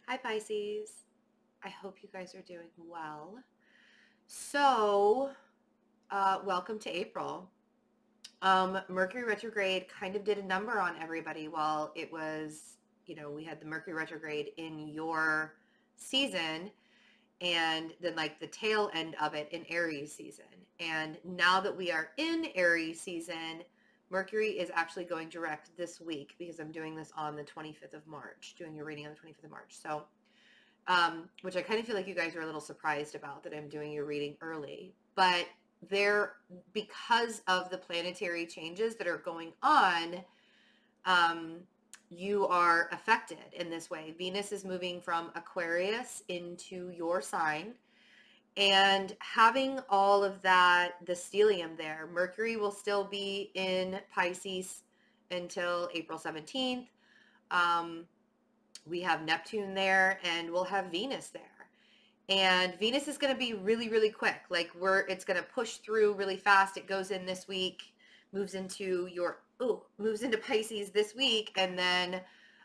Hi Pisces. I hope you guys are doing well. So, welcome to April. Mercury retrograde kind of did a number on everybody while it was, we had the Mercury retrograde in your season and then like the tail end of it in Aries season. And now that we are in Aries season, Mercury is actually going direct this week because I'm doing this on the 25th of March, doing your reading on the 25th of March. So, which I kind of feel like you guys are a little surprised about that I'm doing your reading early, but because of the planetary changes that are going on, you are affected in this way. Venus is moving from Aquarius into your sign, and having all of that, the stellium there, Mercury will still be in Pisces until April 17th. We have Neptune there, and we'll have Venus there. And Venus is going to be really, really quick. Like it's going to push through really fast. It goes in this week, moves into Pisces this week. And then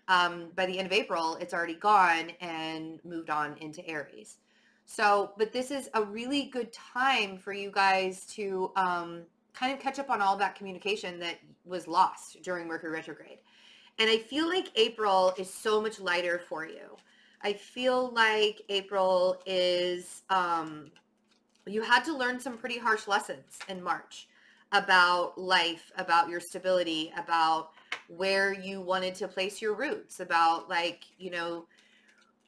by the end of April, it's already gone and moved on into Aries. So, but this is a really good time for you guys to kind of catch up on all that communication that was lost during Mercury retrograde. And I feel like April is so much lighter for you. I feel like April is, you had to learn some pretty harsh lessons in March about life, about your stability, about where you wanted to place your roots, about like,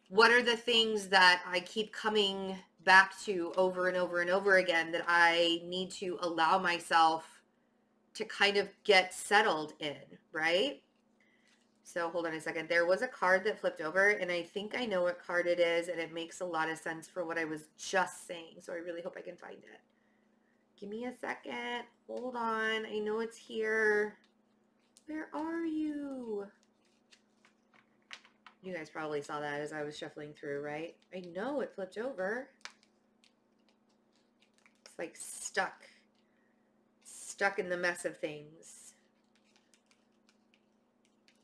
what are the things that I keep coming back to over and over and over again that I need to allow myself to kind of get settled in, right? So hold on a second. There was a card that flipped over, and I think I know what card it is, and it makes a lot of sense for what I was just saying. So I really hope I can find it. Give me a second. Hold on. I know it's here. Where are you? You guys probably saw that as I was shuffling through, right? I know it flipped over. It's like stuck in the mess of things.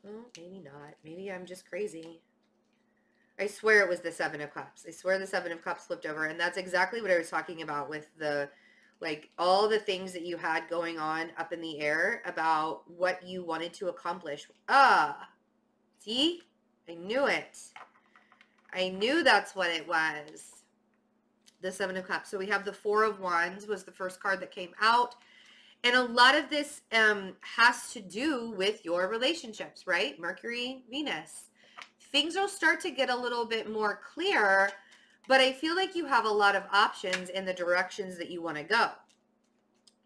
Well, maybe not. Maybe I'm just crazy. I swear it was the Seven of Cups. I swear the Seven of Cups flipped over. And that's exactly what I was talking about with like all the things that you had going on up in the air about what you wanted to accomplish. See? I knew it. I knew that's what it was. The Seven of Cups. So we have the Four of Wands was the first card that came out. And a lot of this has to do with your relationships, right? Mercury, Venus. Things will start to get a little bit more clear, but I feel like you have a lot of options in the directions that you want to go.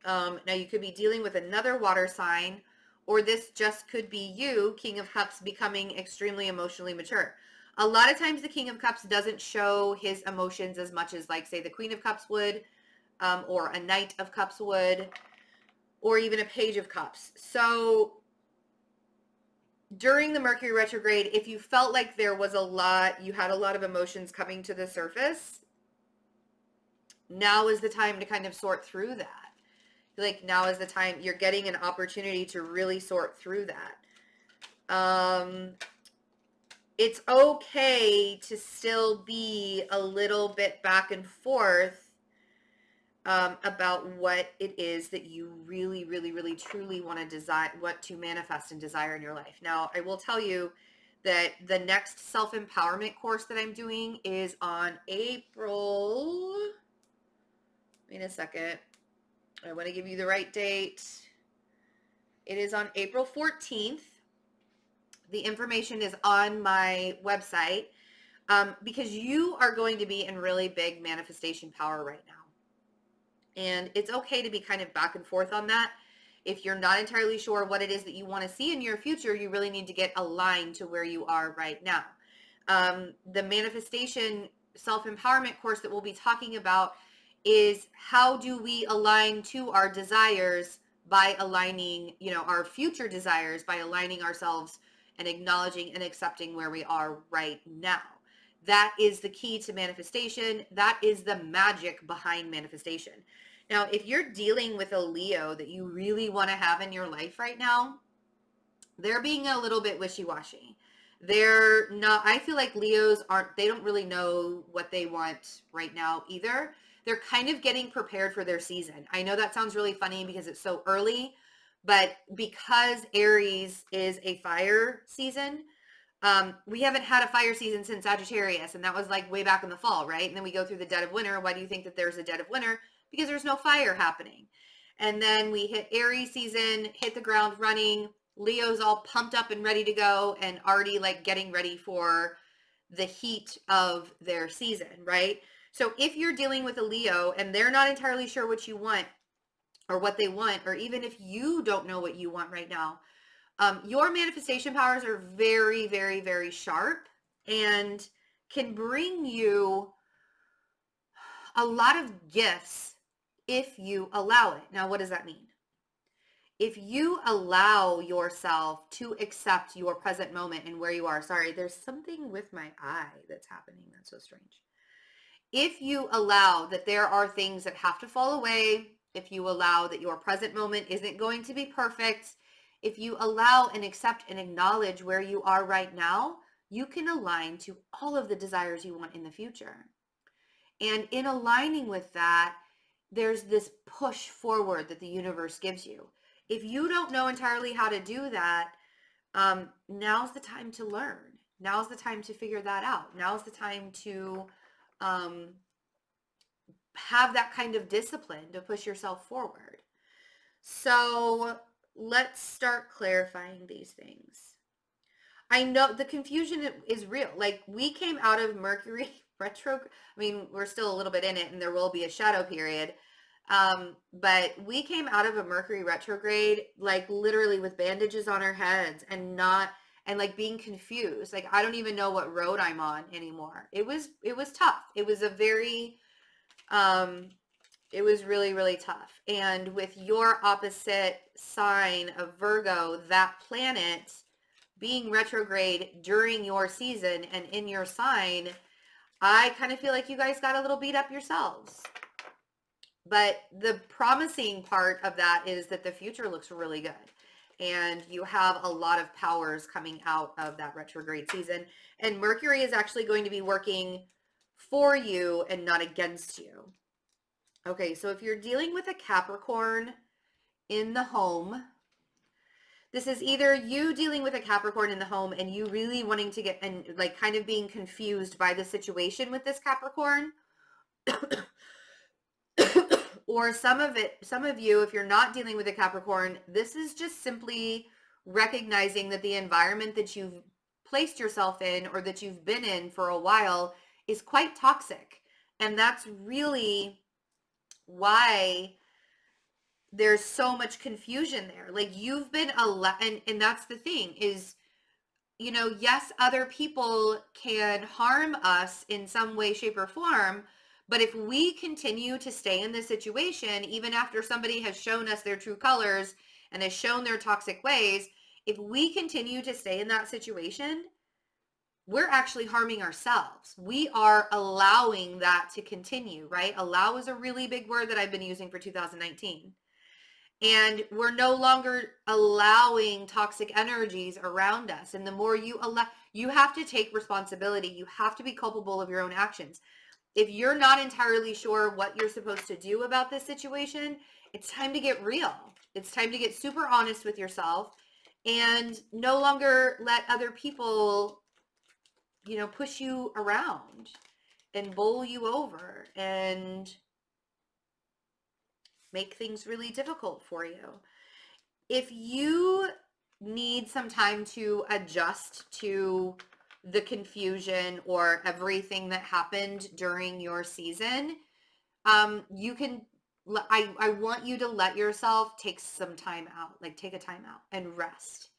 Now, you could be dealing with another water sign, or this just could be you, King of Cups, becoming extremely emotionally mature. A lot of times the King of Cups doesn't show his emotions as much as, like, say, the Queen of Cups would, or a Knight of Cups would, or even a Page of Cups. So during the Mercury retrograde, if you felt like there was you had a lot of emotions coming to the surface, now is the time to kind of sort through that. Like now is the time you're getting an opportunity to really sort through that. It's okay to still be a little bit back and forth about what it is that you really, really, really, truly want to desire, what to manifest and desire in your life. Now, I will tell you that the next self-empowerment course that I'm doing is on April. Wait a second. I want to give you the right date. It is on April 14th. The information is on my website because you are going to be in really big manifestation power right now. And it's okay to be kind of back and forth on that. If you're not entirely sure what it is that you want to see in your future, you really need to get aligned to where you are right now. The manifestation self-empowerment course that we'll be talking about is how do we align to our desires by aligning, our future desires by aligning ourselves and acknowledging and accepting where we are right now. That is the key to manifestation. That is the magic behind manifestation. Now, if you're dealing with a Leo that you really want to have in your life right now, they're being a little bit wishy-washy. They're not, I feel like Leos they don't really know what they want right now either. They're kind of getting prepared for their season. I know that sounds really funny because it's so early, but because Aries is a fire season, we haven't had a fire season since Sagittarius, and that was like way back in the fall, right? And then we go through the dead of winter. Why do you think that there's a dead of winter? Because there's no fire happening. And then we hit Aries season, hit the ground running. Leo's all pumped up and ready to go and already like getting ready for the heat of their season, right? So if you're dealing with a Leo and they're not entirely sure what you want or what they want, or even if you don't know what you want right now, your manifestation powers are very, very, very sharp and can bring you a lot of gifts if you allow it. Now, what does that mean? If you allow yourself to accept your present moment and where you are, sorry, there's something with my eye that's happening. That's so strange. If you allow that there are things that have to fall away, if you allow that your present moment isn't going to be perfect, if you allow and accept and acknowledge where you are right now, you can align to all of the desires you want in the future. And in aligning with that, there's this push forward that the universe gives you. If you don't know entirely how to do that, now's the time to learn. Now's the time to figure that out. Now's the time to have that kind of discipline to push yourself forward. So let's start clarifying these things. I know the confusion is real. Like, we came out of Mercury retrograde. I mean, we're still a little bit in it and there will be a shadow period. But we came out of a Mercury retrograde, like literally with bandages on our heads and like being confused. Like, I don't even know what road I'm on anymore. It was tough. It was a very, it was really, really tough. And with your opposite sign of Virgo, that planet being retrograde during your season and in your sign, I kind of feel like you guys got a little beat up yourselves. But the promising part of that is that the future looks really good. And you have a lot of powers coming out of that retrograde season. And Mercury is actually going to be working for you and not against you. Okay, so if you're dealing with a Capricorn in the home, this is either you dealing with a Capricorn in the home and you really wanting to get, and like kind of being confused by the situation with this Capricorn. Or some of you, if you're not dealing with a Capricorn, this is just simply recognizing that the environment that you've placed yourself in or that you've been in for a while is quite toxic. And that's really why there's so much confusion there. Like, you've been and that's the thing is, you know, yes, other people can harm us in some way, shape, or form. But if we continue to stay in this situation, even after somebody has shown us their true colors and has shown their toxic ways, if we continue to stay in that situation, we're actually harming ourselves. We are allowing that to continue, right? Allow is a really big word that I've been using for 2019. And we're no longer allowing toxic energies around us. And the more you allow, you have to take responsibility. You have to be culpable of your own actions. If you're not entirely sure what you're supposed to do about this situation, it's time to get real. It's time to get super honest with yourself and no longer let other people, you know, push you around and bowl you over and make things really difficult for you. If you need some time to adjust to the confusion or everything that happened during your season, you can, I want you to let yourself take some time out, like take a time out and rest,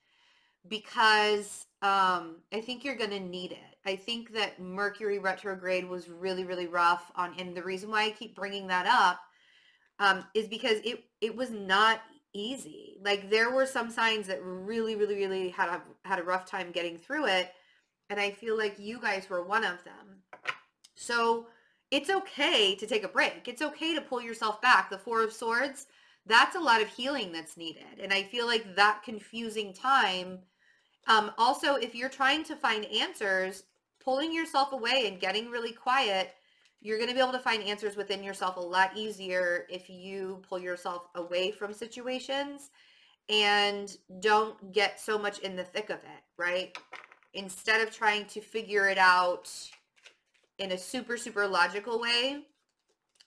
because I think you're going to need it. I think that Mercury retrograde was really, really rough and the reason why I keep bringing that up is because it was not easy. Like, there were some signs that really, really, really had a rough time getting through it. And I feel like you guys were one of them. So it's okay to take a break. It's okay to pull yourself back. The Four of Swords, that's a lot of healing that's needed. And I feel like that confusing time Also, if you're trying to find answers, pulling yourself away and getting really quiet, you're going to be able to find answers within yourself a lot easier if you pull yourself away from situations and don't get so much in the thick of it, right? Instead of trying to figure it out in a super, super logical way.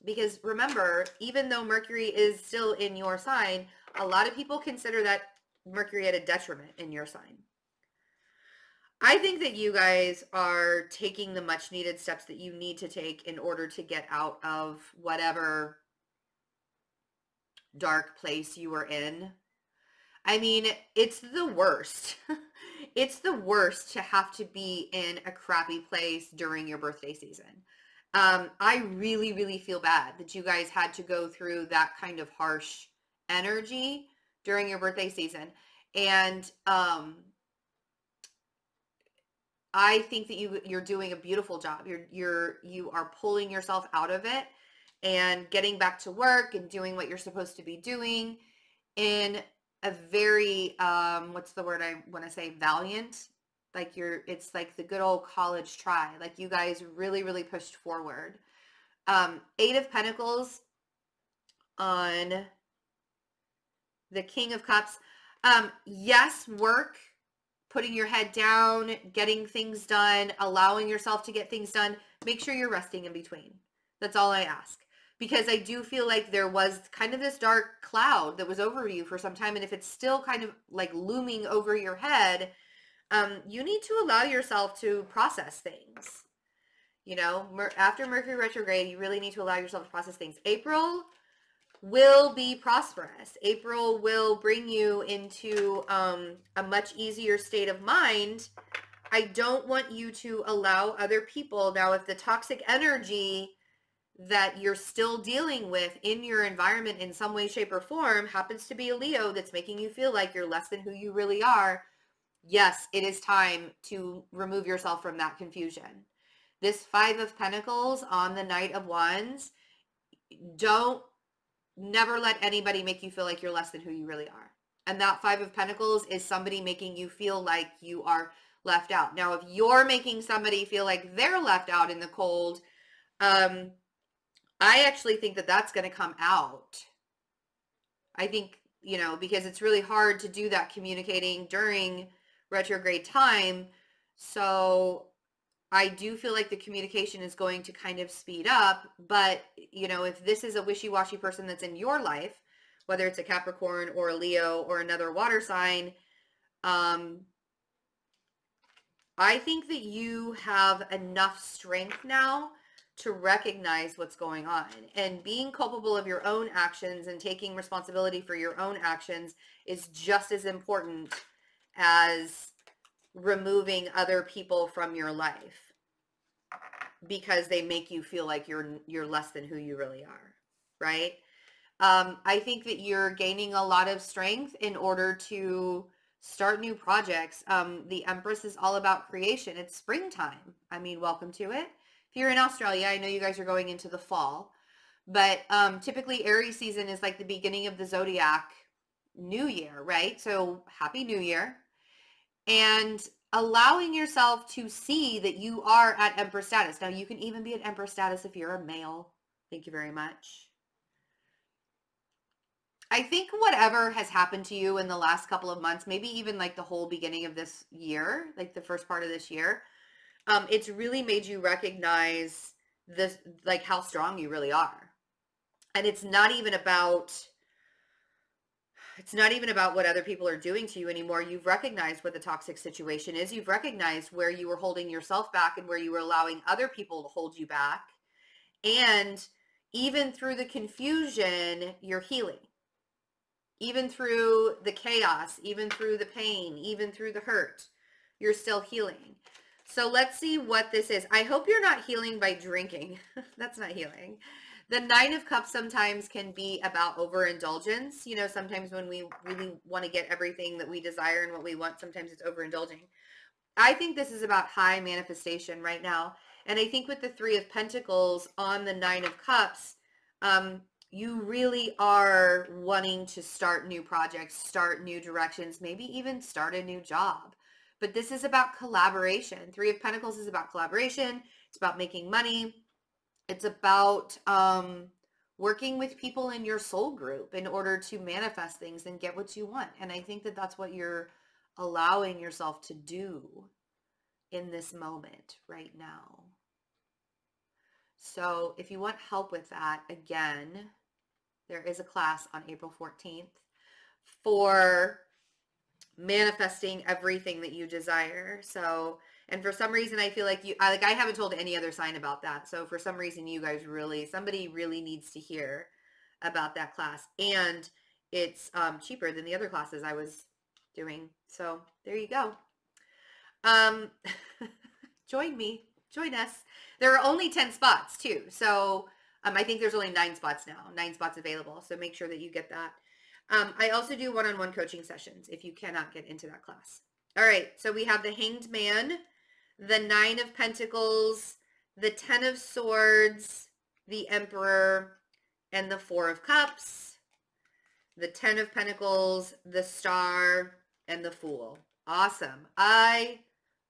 Because remember, even though Mercury is still in your sign, a lot of people consider that Mercury at a detriment in your sign. I think that you guys are taking the much needed steps that you need to take in order to get out of whatever dark place you were in. I mean, it's the worst. It's the worst to have to be in a crappy place during your birthday season. I really, really feel bad that you guys had to go through that kind of harsh energy during your birthday season. And I think that you're doing a beautiful job. You are pulling yourself out of it and getting back to work and doing what you're supposed to be doing in a very what's the word I want to say, valiant. Like it's like the good old college try. Like you guys really, really pushed forward. 8 of Pentacles on the King of Cups. Yes, work, putting your head down, getting things done, allowing yourself to get things done. Make sure you're resting in between. That's all I ask. Because I do feel like there was kind of this dark cloud that was over you for some time. And if it's still kind of like looming over your head, you need to allow yourself to process things. You know, after Mercury retrograde, you really need to allow yourself to process things. April will be prosperous. April will bring you into a much easier state of mind. I don't want you to allow other people. Now, if the toxic energy that you're still dealing with in your environment in some way, shape, or form happens to be a Leo that's making you feel like you're less than who you really are, yes, it is time to remove yourself from that confusion. This 5 of Pentacles on the Knight of Wands, never let anybody make you feel like you're less than who you really are. And that 5 of Pentacles is somebody making you feel like you are left out. Now, if you're making somebody feel like they're left out in the cold, I actually think that that's going to come out. I think, you know, because it's really hard to do that communicating during retrograde time. So I do feel like the communication is going to kind of speed up. But, you know, if this is a wishy-washy person that's in your life, whether it's a Capricorn or a Leo or another water sign, I think that you have enough strength now to recognize what's going on, and being culpable of your own actions and taking responsibility for your own actions is just as important as removing other people from your life because they make you feel like you're less than who you really are, right? I think that you're gaining a lot of strength in order to start new projects. The Empress is all about creation. It's springtime. I mean, welcome to it. If you're in Australia, I know you guys are going into the fall, but typically Aries season is like the beginning of the zodiac new year, right? So happy new year. And allowing yourself to see that you are at Empress status. Now, you can even be at Empress status if you're a male. Thank you very much. I think whatever has happened to you in the last couple of months, maybe even like the whole beginning of this year, like the first part of this year, it's really made you recognize this, like how strong you really are. And it's not even about what other people are doing to you anymore. You've recognized what the toxic situation is. You've recognized where you were holding yourself back and where you were allowing other people to hold you back. And even through the confusion, you're healing. Even through the chaos, even through the pain, even through the hurt, you're still healing. So let's see what this is. I hope you're not healing by drinking. That's not healing. The 9 of Cups sometimes can be about overindulgence. You know, sometimes when we really want to get everything that we desire and what we want, sometimes it's overindulging. I think this is about high manifestation right now. And I think with the 3 of Pentacles on the 9 of Cups, you really are wanting to start new projects, start new directions, maybe even start a new job. but this is about collaboration. Three of Pentacles is about collaboration. It's about making money. It's about working with people in your soul group in order to manifest things and get what you want. And I think that that's what you're allowing yourself to do in this moment right now. So if you want help with that, again, there is a class on April 14th for manifesting everything that you desire. So, and for some reason, I feel like I haven't told any other sign about that. So for some reason, you guys somebody really needs to hear about that class. And it's cheaper than the other classes I was doing. So there you go. Join us. There are only 10 spots too. So I think there's only 9 spots now, 9 spots available. So make sure that you get that. I also do one-on-one coaching sessions if you cannot get into that class. All right, so we have the Hanged Man, the 9 of Pentacles, the 10 of Swords, the Emperor, and the 4 of Cups, the 10 of Pentacles, the Star, and the Fool. Awesome. I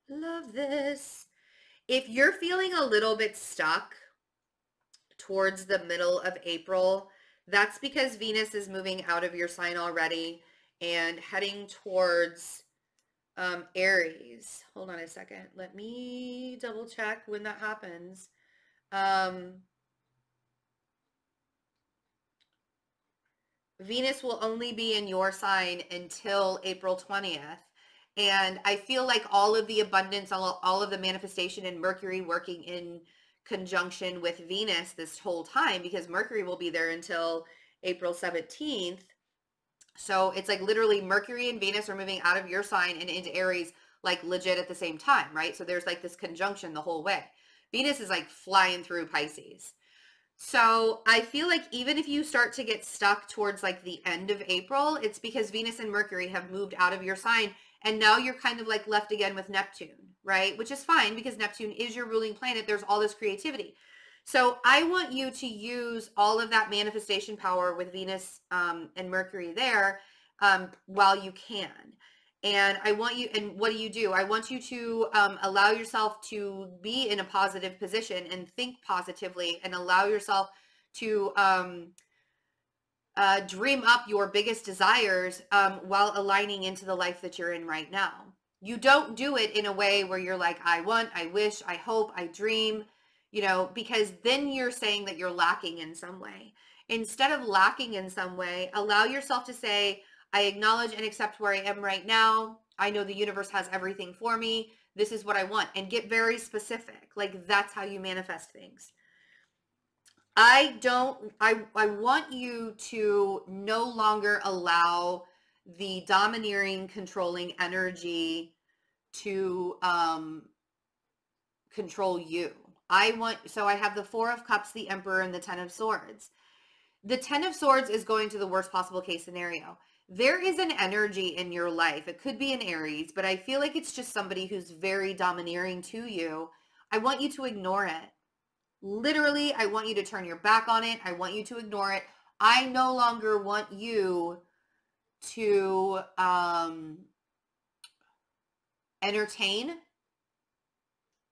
love this. If you're feeling a little bit stuck towards the middle of April, that's because Venus is moving out of your sign already and heading towards Aries. Hold on a second. Let me double check when that happens. Venus will only be in your sign until April 20th. And I feel like all of the abundance, all of the manifestation, and Mercury working in conjunction with Venus this whole time, because Mercury will be there until April 17th. So it's like literally Mercury and Venus are moving out of your sign and into Aries, like legit at the same time, right? So there's like this conjunction the whole way. Venus is like flying through Pisces. So I feel like even if you start to get stuck towards like the end of April, it's because Venus and Mercury have moved out of your sign. And now you're kind of like left again with Neptune, right? Which is fine because Neptune is your ruling planet. There's all this creativity. So I want you to use all of that manifestation power with Venus and Mercury there while you can. And I want you, and what do? I want you to allow yourself to be in a positive position and think positively and allow yourself to dream up your biggest desires while aligning into the life that you're in right now. You don't do it in a way where you're like, I want, I wish, I hope, I dream, you know, because then you're saying that you're lacking in some way. Instead of lacking in some way, allow yourself to say, I acknowledge and accept where I am right now. I know the universe has everything for me. This is what I want. And get very specific. Like that's how you manifest things. I want you to no longer allow the domineering, controlling energy to control you. So I have the 4 of Cups, the Emperor, and the 10 of Swords. The 10 of Swords is going to the worst possible case scenario. There is an energy in your life. It could be an Aries, but I feel like it's just somebody who's very domineering to you. I want you to ignore it. Literally, I want you to turn your back on it. I want you to ignore it. I no longer want you to entertain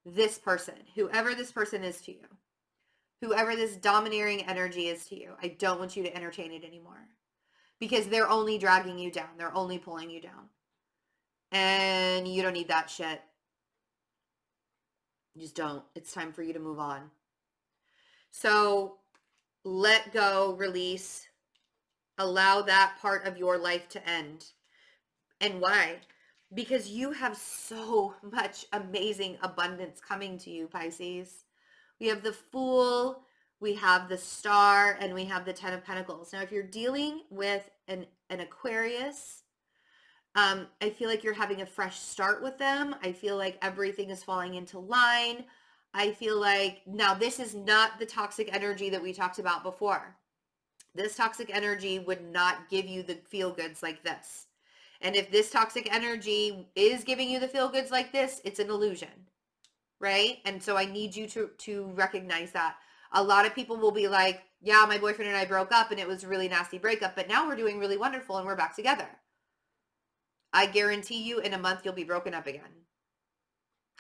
this person, whoever this person is to you, whoever this domineering energy is to you. I don't want you to entertain it anymore because they're only dragging you down. They're only pulling you down. And you don't need that shit. You just don't. It's time for you to move on. So let go, release, allow that part of your life to end. And why? Because you have so much amazing abundance coming to you, Pisces. We have the Fool, we have the Star, and we have the 10 of Pentacles. Now, if you're dealing with an Aquarius, I feel like you're having a fresh start with them. I feel like everything is falling into line. I feel like, now this is not the toxic energy that we talked about before. This toxic energy would not give you the feel-goods like this. And if this toxic energy is giving you the feel-goods like this, it's an illusion, right? And so I need you to recognize that. A lot of people will be like, yeah, my boyfriend and I broke up and it was a really nasty breakup, but now we're doing really wonderful and we're back together. I guarantee you in a month you'll be broken up again.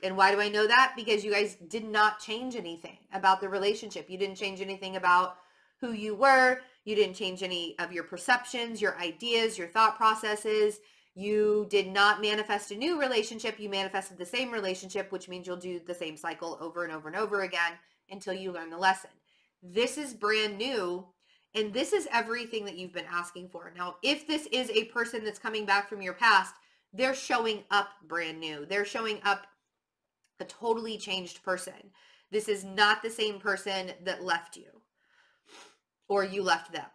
And why do I know that? Because you guys did not change anything about the relationship. You didn't change anything about who you were. You didn't change any of your perceptions, your ideas, your thought processes. You did not manifest a new relationship. You manifested the same relationship, which means you'll do the same cycle over and over and over again until you learn the lesson. This is brand new, and this is everything that you've been asking for. Now, if this is a person that's coming back from your past, they're showing up brand new. They're showing up a totally changed person. This is not the same person that left you or you left them.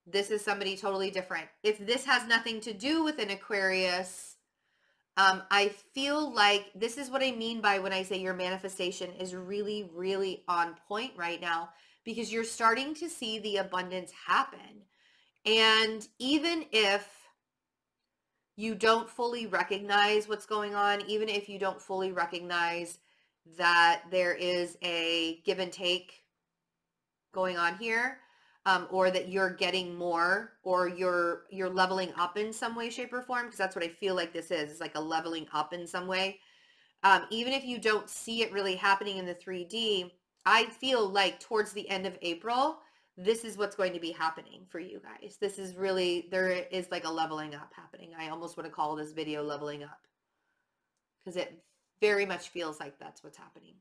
This is somebody totally different. If this has nothing to do with an Aquarius, I feel like this is what I mean by when I say your manifestation is really, really on point right now, because you're starting to see the abundance happen. And even if you don't fully recognize what's going on, even if you don't fully recognize that there is a give and take going on here, or that you're getting more, or you're leveling up in some way, shape, or form, because that's what I feel like this is. It's like a leveling up in some way. Even if you don't see it really happening in the 3D, I feel like towards the end of April, this is what's going to be happening for you guys. This is really, there is like a leveling up happening. I almost want to call this video leveling up, because it very much feels like that's what's happening.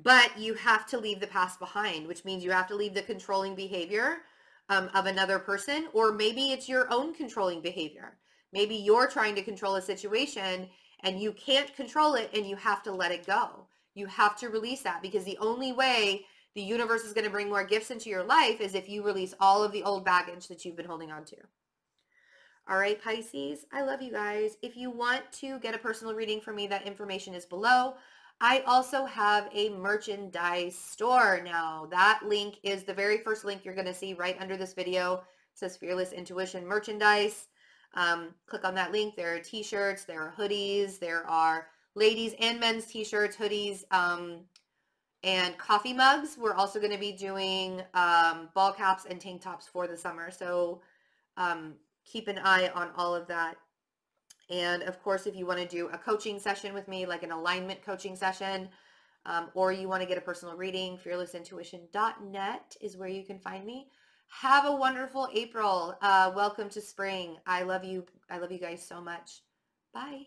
But you have to leave the past behind, which means you have to leave the controlling behavior of another person, or maybe it's your own controlling behavior. Maybe you're trying to control a situation and you can't control it, and you have to let it go. You have to release that, because the only way the universe is going to bring more gifts into your life is if you release all of the old baggage that you've been holding on to. All right, Pisces, I love you guys. If you want to get a personal reading from me, that information is below. I also have a merchandise store now. That link is the very first link you're going to see right under this video. It says Fearless Intuition Merchandise. Click on that link. There are t-shirts, there are hoodies, there are ladies and men's t-shirts, hoodies, and coffee mugs. We're also going to be doing ball caps and tank tops for the summer. So keep an eye on all of that. And of course, if you want to do a coaching session with me, like an alignment coaching session, or you want to get a personal reading, fearlessintuition.net is where you can find me. Have a wonderful April. Welcome to spring. I love you. I love you guys so much. Bye.